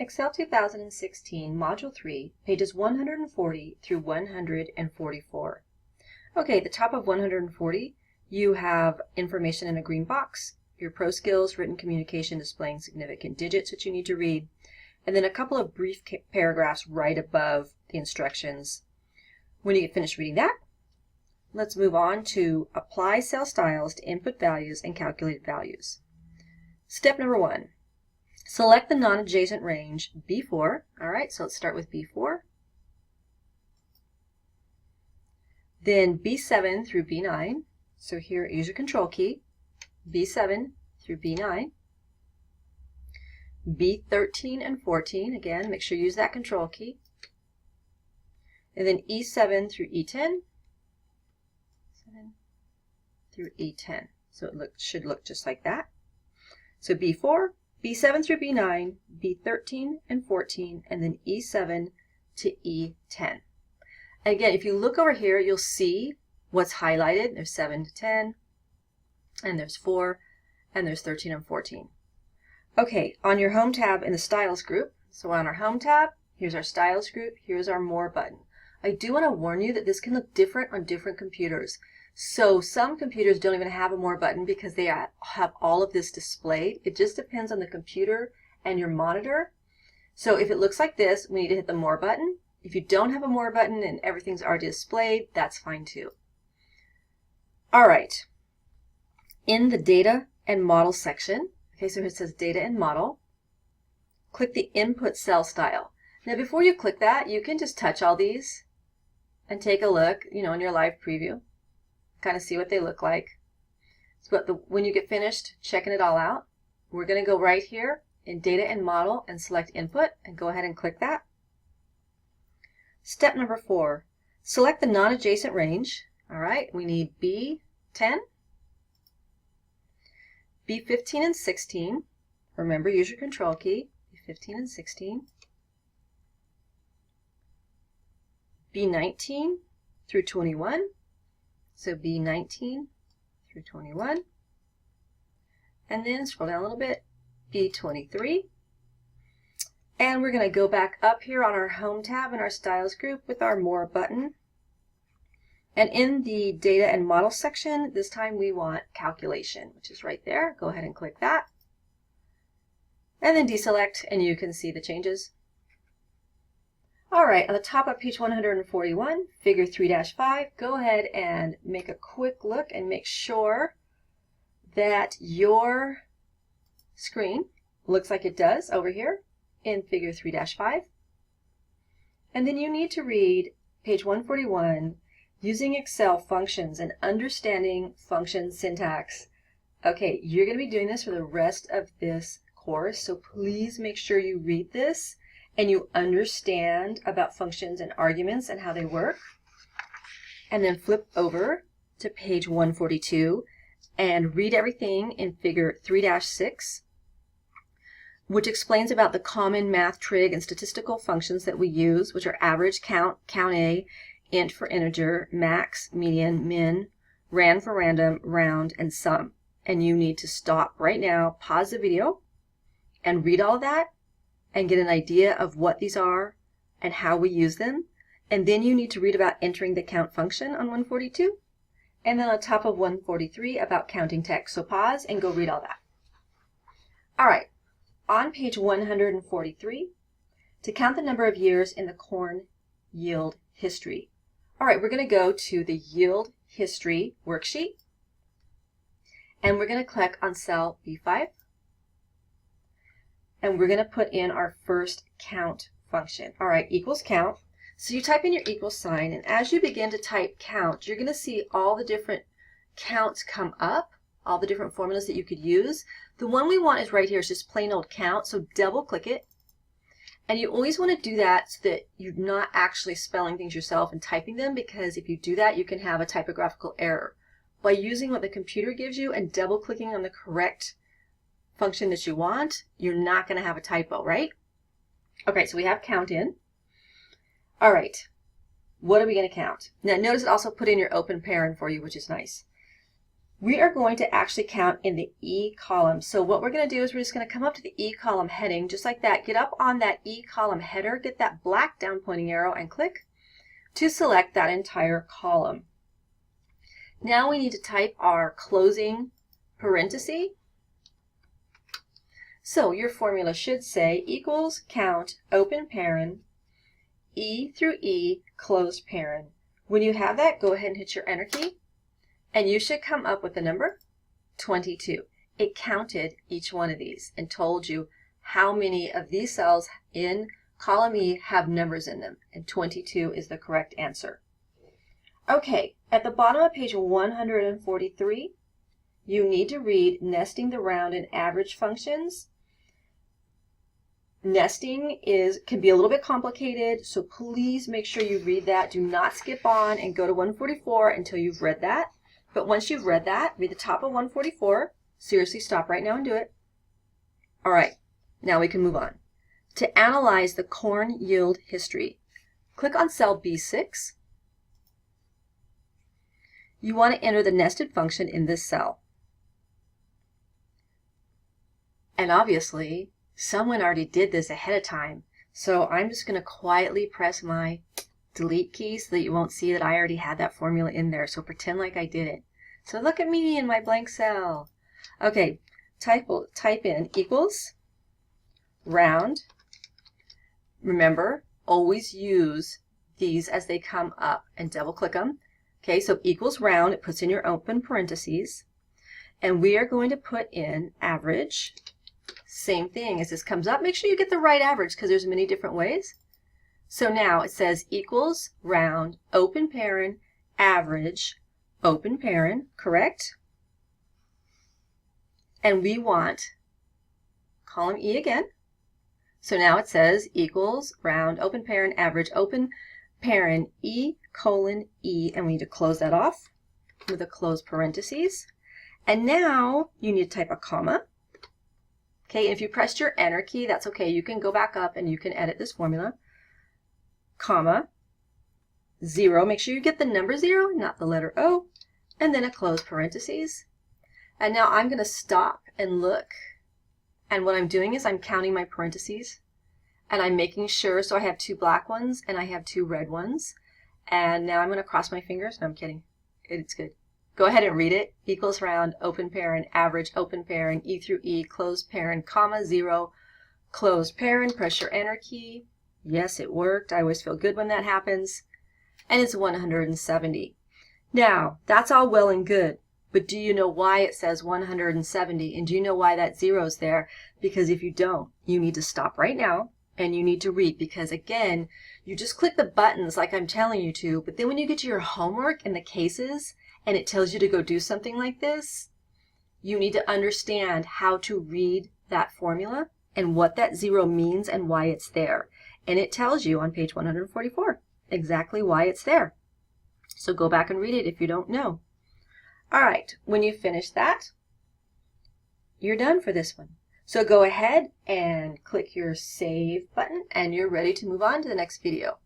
Excel 2016, Module 3, pages 140 through 144. Okay, at the top of 140, you have information in a green box, your pro skills, written communication displaying significant digits that you need to read, and then a couple of brief paragraphs right above the instructions. When you get finished reading that, let's move on to apply cell styles to input values and calculate values. Step number 1. Select the non-adjacent range B4. All right, so let's start with B4. Then B7 through B9. So here, use your control key. B7 through B9. B13 and 14. Again, make sure you use that control key. And then E7 through E10. 7 through E10. So it should look just like that. So B4. B7 through B9, B13 and 14, and then E7 to E10. And again, if you look over here, you'll see what's highlighted. There's 7 to 10, and there's 4, and there's 13 and 14. Okay, on your Home tab in the Styles group, so on our Home tab, here's our Styles group, here's our More button. I do want to warn you that this can look different on different computers. So some computers don't even have a More button because they have all of this displayed. It just depends on the computer and your monitor. So if it looks like this, we need to hit the More button. If you don't have a More button and everything's already displayed, that's fine too. All right. In the Data and Model section, okay, so it says Data and Model, click the Input Cell Style. Now before you click that, you can just touch all these and take a look, in your live preview. Kind of see what they look like. So when you get finished checking it all out, we're going to go right here in Data and Model and select Input and go ahead and click that. Step number 4, select the non-adjacent range. All right, we need B10, B15 and 16. Remember, use your control key, B15 and 16. B19 through 21. So B19 through 21. And then scroll down a little bit, B23. And we're going to go back up here on our Home tab in our Styles group with our More button. And in the Data and Model section, this time we want Calculation, which is right there. Go ahead and click that. And then deselect, and you can see the changes. All right, on the top of page 141, figure 3-5, go ahead and make a quick look and make sure that your screen looks like it does over here in figure 3-5. And then you need to read page 141, using Excel functions and understanding function syntax. Okay, you're going to be doing this for the rest of this course, so please make sure you read this and you understand about functions and arguments and how they work. And then flip over to page 142 and read everything in figure 3-6, which explains about the common math trig and statistical functions that we use, which are average, count, count A, int for integer, max, median, min, rand for random, round, and sum. And you need to stop right now, pause the video, and read all that, and get an idea of what these are and how we use them. And then you need to read about entering the count function on 142. And then on top of 143 about counting text. So pause and go read all that. All right, on page 143, to count the number of years in the corn yield history. All right, we're going to go to the yield history worksheet. And we're going to click on cell B5. And we're going to put in our first count function. All right, equals count. So you type in your equals sign, and as you begin to type count, you're going to see all the different counts come up, all the different formulas that you could use. The one we want is right here. It's just plain old count, so double click it. And you always want to do that so that you're not actually spelling things yourself and typing them, because if you do that, you can have a typographical error. By using what the computer gives you and double clicking on the correct function that you want, you're not going to have a typo, right? Okay, so we have count in. All right, what are we going to count? Now notice it also put in your open parent for you, which is nice. we are going to actually count in the E column. So what we're going to do is we're just going to come up to the E column heading, just like that. Get up on that E column header, get that black down pointing arrow and click to select that entire column. Now we need to type our closing parenthesis. So your formula should say equals count open paren E through E closed paren. When you have that, go ahead and hit your enter key and you should come up with the number 22. It counted each one of these and told you how many of these cells in column E have numbers in them, and 22 is the correct answer. Okay, at the bottom of page 143, you need to read nesting the round and average functions. Nesting can be a little bit complicated, so please make sure you read that. Do not skip on and go to 144 until you've read that. But once you've read that, read the top of 144. Seriously, stop right now and do it. All right, now we can move on. To analyze the corn yield history, click on cell B6. You want to enter the nested function in this cell. And obviously, someone already did this ahead of time, so I'm just going to quietly press my delete key so that you won't see that I already had that formula in there, so pretend like I did it. So look at me in my blank cell. Okay, type in equals round. Remember, always use these as they come up and double click them. Okay, so equals round, it puts in your open parentheses, and we are going to put in average. Same thing, as this comes up, make sure you get the right average because there's many different ways. So now it says equals round, open paren, average, open paren, correct? And we want column E again. So now it says equals round, open paren, average, open paren, E colon E, and we need to close that off with a closed parentheses. And now you need to type a comma. Okay, if you pressed your enter key, that's okay. You can go back up and you can edit this formula. Comma, 0. Make sure you get the number 0, not the letter O, and then a closed parentheses. And now I'm going to stop and look. And what I'm doing is I'm counting my parentheses. And I'm making sure, so I have 2 black ones and I have 2 red ones. And now I'm going to cross my fingers. No, I'm kidding. It's good. Go ahead and read it. Equals round, open paren, average, open paren, E through E, closed paren, comma, 0, closed paren. Press your enter key. Yes, it worked. I always feel good when that happens. And it's 170. Now, that's all well and good. But do you know why it says 170? And do you know why that 0 is there? Because if you don't, you need to stop right now and you need to read, because again, you just click the buttons like I'm telling you to, but then when you get to your homework and the cases and it tells you to go do something like this, you need to understand how to read that formula and what that 0 means and why it's there. And it tells you on page 144 exactly why it's there. So go back and read it if you don't know. All right, when you finish that, you're done for this one. So go ahead and click your save button and you're ready to move on to the next video.